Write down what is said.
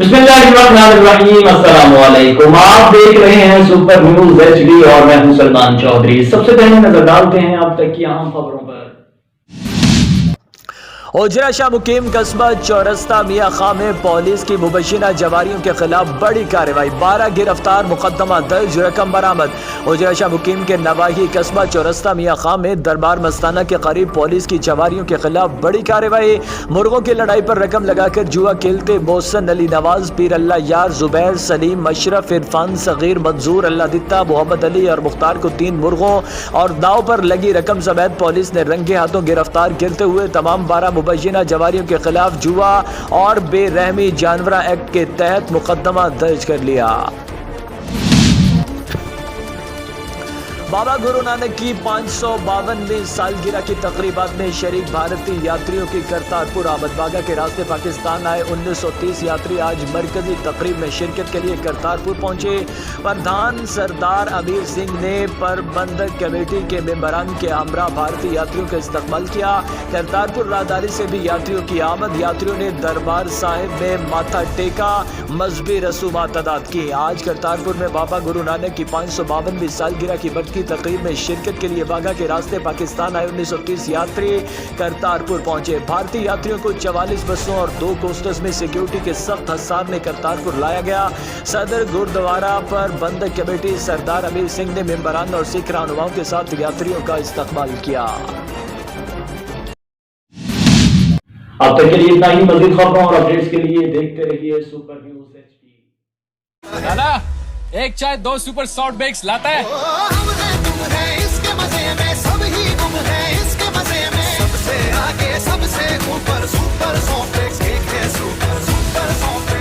बिस्मिल्लाहिर्रहमानिर्रहीम, अस्सलाम वालेकुम। आप देख रहे हैं सुपर न्यूज HD और मैं हूं सलमान चौधरी। सबसे पहले नजर डालते हैं अब तक की अहम खबरों पर। ओजरा शाह मुकीम कस्बा चौरस्ता मियाँ खां में पुलिस की मुबशिरा जवारियों के खिलाफ बड़ी कार्रवाई, 12 गिरफ्तार, मुकदमा दर्ज, रकम बरामद। ओजरा शाह मुकीम के नवाही कस्बा चौरस्ता मियाँ खां में दरबार मस्ताना के करीब पुलिस की जवारियों के खिलाफ बड़ी कार्रवाई। मुर्गों की लड़ाई पर रकम लगाकर जुआ खेलते मोहसन अली नवाज, पीर अल्लाह यार, जुबैर, सलीम, अशरफ, इरफान, सगीर, मंजूर, अल्लाह दित्ता, मोहम्मद अली और मुख्तार को 3 मुर्गों और दाव पर लगी रकम समेत पुलिस ने रंगे हाथों गिरफ्तार करते हुए तमाम 12 मुबय्यिना जवारियों के खिलाफ जुआ और बेरहमी जानवरा एक्ट के तहत मुकदमा दर्ज कर लिया। बाबा गुरु नानक की 552वीं सालगिरह की तकरीबात में शरीक भारतीय यात्रियों की करतारपुर आमद। बागा के रास्ते पाकिस्तान आए 1930 यात्री आज मरकजी तकरीब में शिरकत के लिए करतारपुर पहुंचे। प्रधान सरदार अमीर सिंह ने प्रबंधक कमेटी के मेंबरान के हमरा भारतीय यात्रियों का इस्तकबाल किया। करतारपुर राहदारी से भी यात्रियों की आमद। यात्रियों ने दरबार साहिब में माथा टेका, मजहबी रसूमात अदा की। आज करतारपुर में बाबा गुरु नानक की 552वीं सालगिरह की बढ़ती तकरीब में शिरकत के लिए बागा के रास्ते पाकिस्तान आए 1930 यात्री करतारपुर पहुंचे। भारतीय यात्रियों को 44 बसों और 2 कोस्टर्स में सिक्योरिटी के सख्त हसार में करतारपुर लाया गया। सदर गुरुद्वारा पर बंद कमेटी सरदार अमीर सिंह ने मेंबरान और सिख रहनुमाओं के साथ यात्रियों का इस्तकबाल किया। अब तक के लिए इतना ही। मजीद खबरों और अपडेट्स के लिए देखते रहिए सुपर न्यूज HD। दादा, एक चाय 2 सुपर सॉफ्ट बेक्स लाता है। हम हैं तुम हैं इसके मजे में, सब ही गुम हैं इसके मजे में। सबसे आगे सबसे ऊपर सुपर सॉफ्ट बेक्स, केक है सुपर सुपर सॉफ्ट।